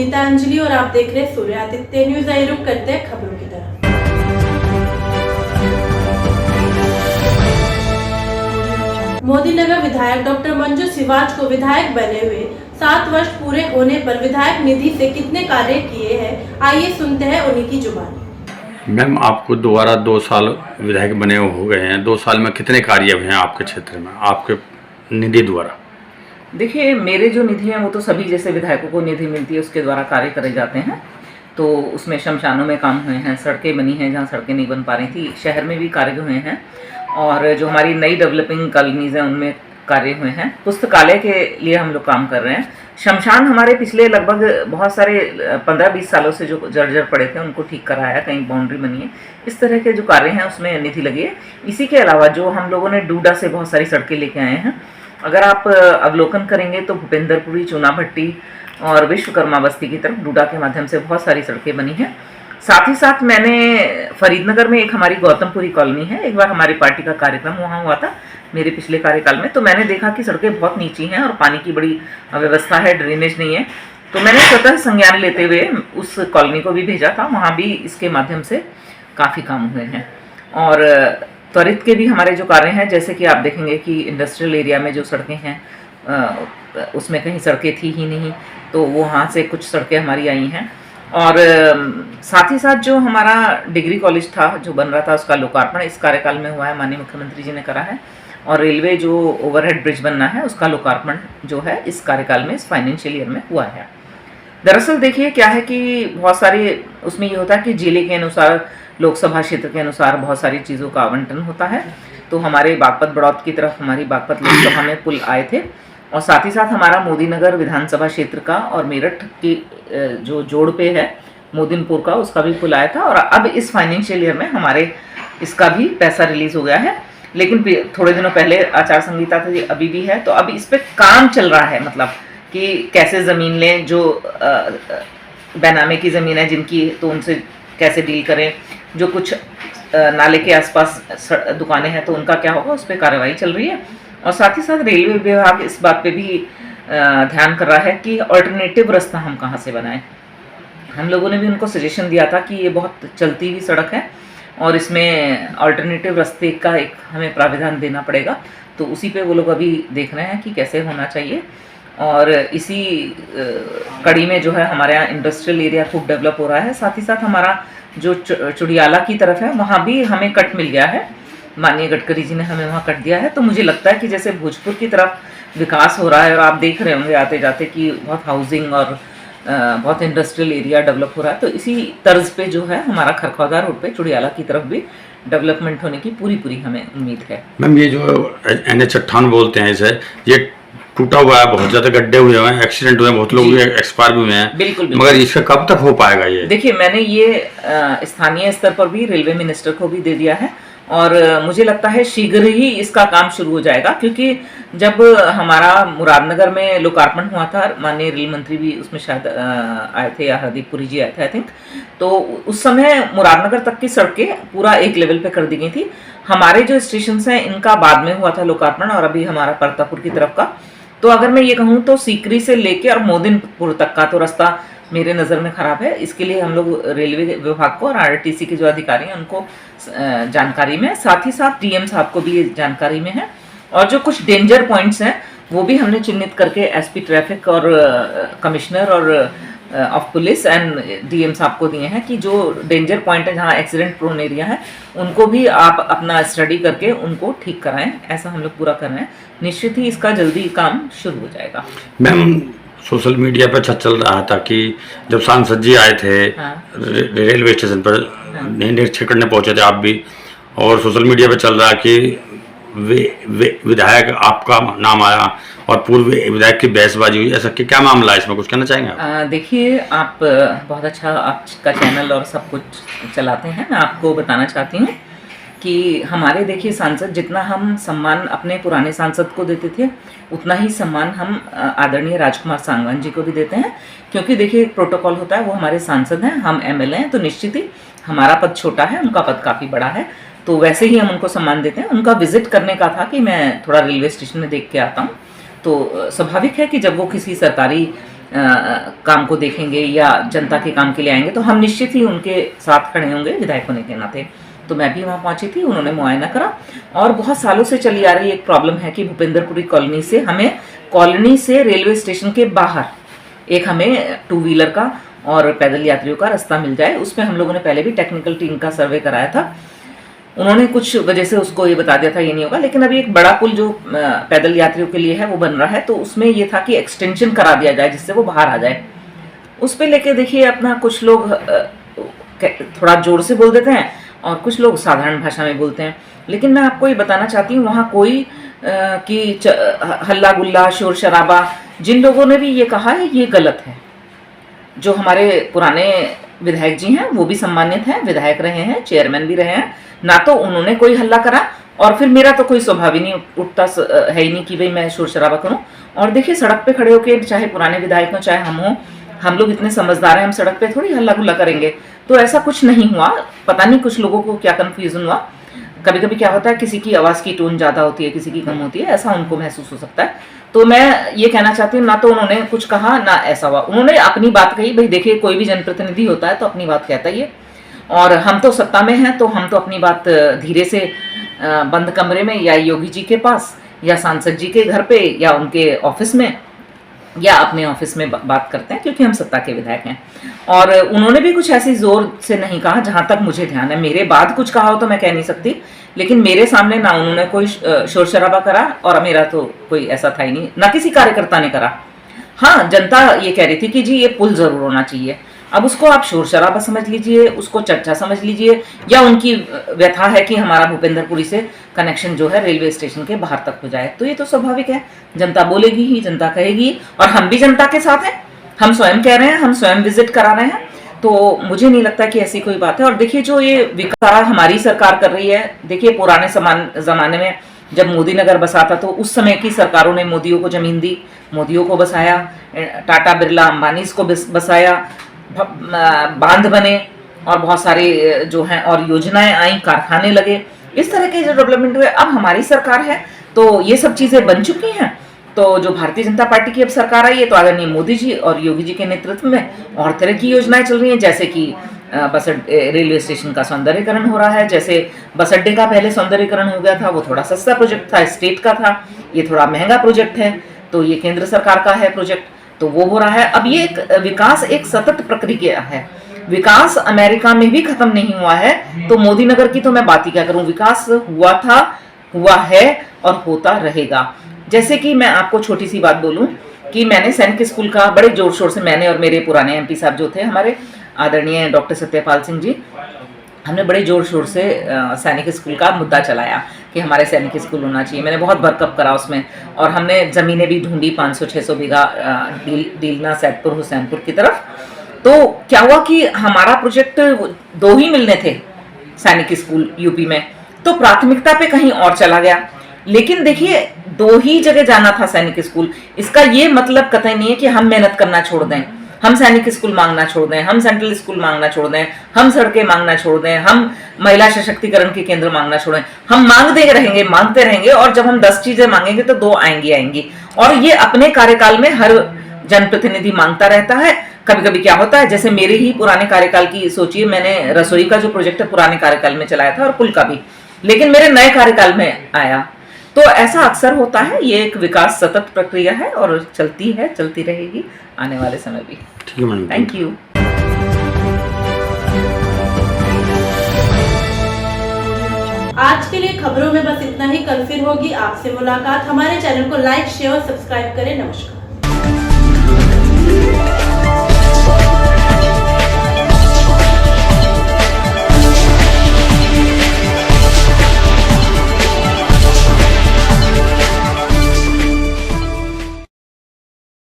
गीतांजलि और आप देख रहे हैं सूर्यादित्य न्यूज। आइए रुक करते हैं खबरों की तरफ। मोदीनगर विधायक डॉक्टर मंजू सिवाच को विधायक बने हुए 7 वर्ष पूरे होने पर विधायक निधि से कितने कार्य किए हैं, आइए सुनते हैं उन्हीं की जुबानी। मैम, आपको दोबारा 2 साल विधायक बने हो गए हैं। 2 साल में कितने कार्य हुए हैं आपके क्षेत्र में आपके निधि द्वारा? देखिए, मेरे जो निधि हैं वो तो सभी जैसे विधायकों को निधि मिलती है उसके द्वारा कार्य करे जाते हैं। तो उसमें शमशानों में काम हुए हैं, सड़कें बनी हैं जहाँ सड़कें नहीं बन पा रही थी, शहर में भी कार्य हुए हैं, और जो हमारी नई डेवलपिंग कॉलोनीज हैं उनमें कार्य हुए हैं। पुस्तकालय के लिए हम लोग काम कर रहे हैं। शमशान हमारे पिछले लगभग बहुत सारे 15-20 सालों से जो जर्जर पड़े थे उनको ठीक कराया, कहीं बाउंड्री बनी है, इस तरह के जो कार्य हैं उसमें निधि लगी है। इसी के अलावा जो हम लोगों ने डूडा से बहुत सारी सड़कें लेके आए हैं, अगर आप अवलोकन करेंगे तो भूपेंद्रपुरी, चूना भट्टी और विश्वकर्मा बस्ती की तरफ डूडा के माध्यम से बहुत सारी सड़कें बनी हैं। साथ ही साथ मैंने फरीदनगर में एक हमारी गौतमपुरी कॉलोनी है, एक बार हमारी पार्टी का कार्यक्रम वहाँ हुआ था मेरे पिछले कार्यकाल में, तो मैंने देखा कि सड़कें बहुत नीची हैं और पानी की बड़ी अव्यवस्था है, ड्रेनेज नहीं है। तो मैंने स्वतः संज्ञान लेते हुए उस कॉलोनी को भी भेजा था, वहाँ भी इसके माध्यम से काफ़ी काम हुए हैं। और त्वरित के भी हमारे जो कार्य हैं, जैसे कि आप देखेंगे कि इंडस्ट्रियल एरिया में जो सड़कें हैं उसमें कहीं सड़कें थी ही नहीं, तो वहाँ से कुछ सड़कें हमारी आई हैं। और साथ ही साथ जो हमारा डिग्री कॉलेज था जो बन रहा था उसका लोकार्पण इस कार्यकाल में हुआ है, माननीय मुख्यमंत्री जी ने करा है। और रेलवे जो ओवरहेड ब्रिज बनना है उसका लोकार्पण जो है इस कार्यकाल में, इस फाइनेंशियल ईयर में हुआ है। दरअसल देखिए क्या है कि बहुत सारे उसमें ये होता है कि जिले के अनुसार, लोकसभा क्षेत्र के अनुसार बहुत सारी चीज़ों का आवंटन होता है। तो हमारे बागपत बड़ौत की तरफ हमारी बागपत लोकसभा में पुल आए थे, और साथ ही साथ हमारा मोदीनगर विधानसभा क्षेत्र का और मेरठ की जो जोड़ पे है मोदिनपुर का, उसका भी पुल आया था। और अब इस फाइनेंशियल ईयर में हमारे इसका भी पैसा रिलीज हो गया है, लेकिन थोड़े दिनों पहले आचार संहिता थी, अभी भी है, तो अभी इस पर काम चल रहा है। मतलब कि कैसे ज़मीन लें, जो बैनामे की ज़मीन है जिनकी, तो उनसे कैसे डील करें, जो कुछ नाले के आसपास दुकानें हैं तो उनका क्या होगा, उस पर कार्रवाई चल रही है। और साथ ही साथ रेलवे विभाग इस बात पे भी ध्यान कर रहा है कि अल्टरनेटिव रास्ता हम कहाँ से बनाएं। हम लोगों ने भी उनको सजेशन दिया था कि ये बहुत चलती हुई सड़क है और इसमें अल्टरनेटिव रास्ते का एक हमें प्राविधान देना पड़ेगा, तो उसी पे वो लोग अभी देख रहे हैं कि कैसे होना चाहिए। और इसी कड़ी में जो है हमारे यहाँ इंडस्ट्रियल एरिया खूब डेवलप हो रहा है। साथ ही साथ हमारा जो चुड़ियाला की तरफ है वहाँ भी हमें कट मिल गया है, माननीय गडकरी जी ने हमें वहाँ कट दिया है। तो मुझे लगता है कि जैसे भोजपुर की तरफ विकास हो रहा है, और आप देख रहे होंगे आते जाते कि बहुत हाउसिंग और बहुत इंडस्ट्रियल एरिया डेवलप हो रहा है, तो इसी तर्ज पे जो है हमारा खरखौदा रोड पे चुड़ियाला की तरफ भी डेवलपमेंट होने की पूरी हमें उम्मीद है। मैम, ये जो NH 58 बोलते हैं इसे, ये टूटा हुआ है, बहुत ज़्यादा गड्ढे हुए हैं, एक्सीडेंट हुए हैं, बहुत लोग एक्सपायर भी हुए हैं। बिल्कुल। मगर इसका कब तक हो पाएगा ये? देखिए, मैंने ये स्थानीय स्तर पर भी रेलवे मिनिस्टर को भी दे दिया है, और मुझे लगता है शीघ्र ही इसका काम शुरू हो जाएगा, क्योंकि जब हमारा मुरादनगर में लोकार्पण हुआ था, माननीय रेल मंत्री भी उसमें शायद आए थे, या हरदीप पुरी जी आए थे आई थिंक, तो उस समय मुरादनगर तक की सड़कें पूरा एक लेवल पे कर दी गई थी। हमारे जो स्टेशन हैं इनका बाद में हुआ था लोकार्पण, और अभी हमारा परतापुर की तरफ का, तो अगर मैं ये कहूँ तो सीकरी से लेके और मोदिनपुर तक का तो रास्ता मेरे नज़र में ख़राब है। इसके लिए हम लोग रेलवे विभाग को और RRTC के जो अधिकारी हैं उनको जानकारी में, साथ ही साथ DM साहब को भी जानकारी में है, और जो कुछ डेंजर पॉइंट्स हैं वो भी हमने चिन्हित करके SP ट्रैफिक और कमिश्नर और ऑफ पुलिस एंड DM साहब को दिए हैं कि जो डेंजर पॉइंट है, जहाँ एक्सीडेंट प्रोन एरिया है, उनको भी आप अपना स्टडी करके उनको ठीक कराएं। ऐसा हम लोग पूरा कर रहे हैं। निश्चित ही इसका जल्दी काम शुरू हो जाएगा। मैम, सोशल मीडिया पर चल रहा था कि जब सांसद जी आए थे रेलवे स्टेशन पर, निरीक्षण करने पहुंचे थे आप भी, और सोशल मीडिया पर चल रहा कि विधायक आपका नाम आया और पूर्व विधायक की बहसबाजी हुई, ऐसा कि क्या मामला है, इसमें कुछ कहना चाहेंगे आप? देखिए, आप बहुत अच्छा आपका चैनल और सब कुछ चलाते हैं। मैं आपको बताना चाहती हूँ कि हमारे देखिए सांसद, जितना हम सम्मान अपने पुराने सांसद को देते थे उतना ही सम्मान हम आदरणीय राजकुमार सांगवान जी को भी देते हैं, क्योंकि देखिए एक प्रोटोकॉल होता है, वो हमारे सांसद हैं, हम MLA हैं, तो निश्चित ही हमारा पद छोटा है, उनका पद काफ़ी बड़ा है, तो वैसे ही हम उनको सम्मान देते हैं। उनका विजिट करने का था कि मैं थोड़ा रेलवे स्टेशन में देख के आता हूँ, तो स्वाभाविक है कि जब वो किसी सरकारी काम को देखेंगे या जनता के काम के लिए आएंगे, तो हम निश्चित ही उनके साथ खड़े होंगे विधायक होने के नाते। तो मैं भी वहाँ पहुंची थी, उन्होंने मुआयना करा। और बहुत सालों से चली आ रही एक प्रॉब्लम है कि भूपेंद्रपुरी कॉलोनी से हमें कॉलोनी से रेलवे स्टेशन के बाहर एक हमें 2 व्हीलर का और पैदल यात्रियों का रास्ता मिल जाए। उसमें हम लोगों ने पहले भी टेक्निकल टीम का सर्वे कराया था, उन्होंने कुछ वजह से उसको ये बता दिया था ये नहीं होगा। लेकिन अभी एक बड़ा पुल जो पैदल यात्रियों के लिए है वो बन रहा है, तो उसमें ये था कि एक्सटेंशन करा दिया जाए जिससे वो बाहर आ जाए। उस पर लेके देखिए अपना कुछ लोग थोड़ा जोर से बोल देते हैं और कुछ लोग साधारण भाषा में बोलते हैं। लेकिन मैं आपको ये बताना चाहती हूँ वहाँ कोई कि हल्ला गुल्ला शोर शराबा, जिन लोगों ने भी ये कहा है ये गलत है। जो हमारे पुराने विधायक जी हैं वो भी सम्मानित हैं, विधायक रहे हैं, चेयरमैन भी रहे हैं, ना तो उन्होंने कोई हल्ला करा और फिर मेरा तो कोई स्वभाव ही नहीं उठता है ही नहीं कि भाई मैं शोर शराबा करूं। और देखिए सड़क पे खड़े होकर चाहे पुराने विधायक हो चाहे हम हो, हम लोग इतने समझदार हैं, हम सड़क पे थोड़ी हल्ला गुल्ला करेंगे। तो ऐसा कुछ नहीं हुआ। पता नहीं कुछ लोगों को क्या कन्फ्यूजन हुआ। कभी कभी क्या होता है किसी की आवाज़ की टोन ज़्यादा होती है, किसी की कम होती है, ऐसा उनको महसूस हो सकता है। तो मैं ये कहना चाहती हूँ ना तो उन्होंने कुछ कहा ना ऐसा हुआ, उन्होंने अपनी बात कही। भाई देखिए कोई भी जनप्रतिनिधि होता है तो अपनी बात कहता ही है, और हम तो सत्ता में हैं तो हम तो अपनी बात धीरे से बंद कमरे में या योगी जी के पास या सांसद जी के घर पे या उनके ऑफिस में या अपने ऑफिस में बात करते हैं, क्योंकि हम सत्ता के विधायक हैं। और उन्होंने भी कुछ ऐसी जोर से नहीं कहा जहां तक मुझे ध्यान है। मेरे बाद कुछ कहा हो तो मैं कह नहीं सकती, लेकिन मेरे सामने ना उन्होंने कोई शोर शराबा करा और मेरा तो कोई ऐसा था ही नहीं, ना किसी कार्यकर्ता ने करा। हाँ, जनता ये कह रही थी कि जी ये पुल जरूर होना चाहिए। अब उसको आप शोर शराबा समझ लीजिए, उसको चर्चा समझ लीजिए, या उनकी व्यथा है कि हमारा भूपेंद्रपुरी से कनेक्शन जो है रेलवे स्टेशन के बाहर तक हो जाए। तो ये तो स्वाभाविक है, जनता बोलेगी ही, जनता कहेगी, और हम भी जनता के साथ हैं। हम स्वयं कह रहे हैं, हम स्वयं विजिट करा रहे हैं, तो मुझे नहीं लगता कि ऐसी कोई बात है। और देखिए जो ये विकास हमारी सरकार कर रही है, देखिए पुराने जमाने में जब मोदी नगर बसा था तो उस समय की सरकारों ने मोदियों को जमीन दी, मोदियों को बसाया, टाटा बिरला अंबानी को बसाया, बांध बने और बहुत सारे जो हैं और योजनाएं आई, कारखाने लगे, इस तरह के जो डेवलपमेंट हुए। अब हमारी सरकार है तो ये सब चीजें बन चुकी हैं। तो जो भारतीय जनता पार्टी की अब सरकार आई है तो आदरणीय मोदी जी और योगी जी के नेतृत्व में और तरह की योजनाएं चल रही हैं, जैसे कि बस रेलवे स्टेशन का सौंदर्यीकरण हो रहा है। जैसे बस अड्डे का पहले सौंदर्यीकरण हो गया था, वो थोड़ा सस्ता प्रोजेक्ट था, स्टेट का था, ये थोड़ा महंगा प्रोजेक्ट है, तो ये केंद्र सरकार का है प्रोजेक्ट, तो वो हो रहा है। अब ये विकास एक सतत प्रक्रिया है, विकास अमेरिका में भी खत्म नहीं हुआ है। तो मोदी नगर की तो मैं बात ही क्या करूं, विकास हुआ था, हुआ है और होता रहेगा। जैसे कि मैं आपको छोटी सी बात बोलूं कि मैंने सैनिक स्कूल का बड़े जोर शोर से, मैंने और मेरे पुराने एमपी साहब जो थे हमारे आदरणीय डॉक्टर सत्यपाल सिंह जी, हमने बड़े जोर शोर से सैनिक स्कूल का मुद्दा चलाया कि हमारे सैनिक स्कूल होना चाहिए। मैंने बहुत वर्कअप करा उसमें, और हमने ज़मीनें भी ढूंढी 500-600 बीघा डीलना, सैदपुर, हुसैनपुर की तरफ। तो क्या हुआ कि हमारा प्रोजेक्ट 2 ही मिलने थे सैनिक स्कूल यूपी में, तो प्राथमिकता पे कहीं और चला गया। लेकिन देखिए 2 ही जगह जाना था सैनिक स्कूल, इसका ये मतलब कतई नहीं है कि हम मेहनत करना छोड़ दें, हम सैनिक स्कूल मांगना छोड़ दें, हम सेंट्रल स्कूल मांगना छोड़ दें, हम सड़कें मांगना छोड़ दें, हम महिला सशक्तिकरण के केंद्र मांगना छोड़ें। हम मांगते रहेंगे, मांगते रहेंगे, और जब हम 10 चीजें मांगेंगे तो 2 आएंगी। और ये अपने कार्यकाल में हर जनप्रतिनिधि मांगता रहता है। कभी कभी क्या होता है, जैसे मेरे ही पुराने कार्यकाल की सोचिए, मैंने रसोई का जो प्रोजेक्ट है पुराने कार्यकाल में चलाया था और पुल का भी, लेकिन मेरे नए कार्यकाल में आया। तो ऐसा अक्सर होता है, ये एक विकास सतत प्रक्रिया है और चलती है, चलती रहेगी आने वाले समय भी। ठीक है मैडम, थैंक यू। आज के लिए खबरों में बस इतना ही। कल फिर होगी आपसे मुलाकात। हमारे चैनल को लाइक, शेयर और सब्सक्राइब करें। नमस्कार।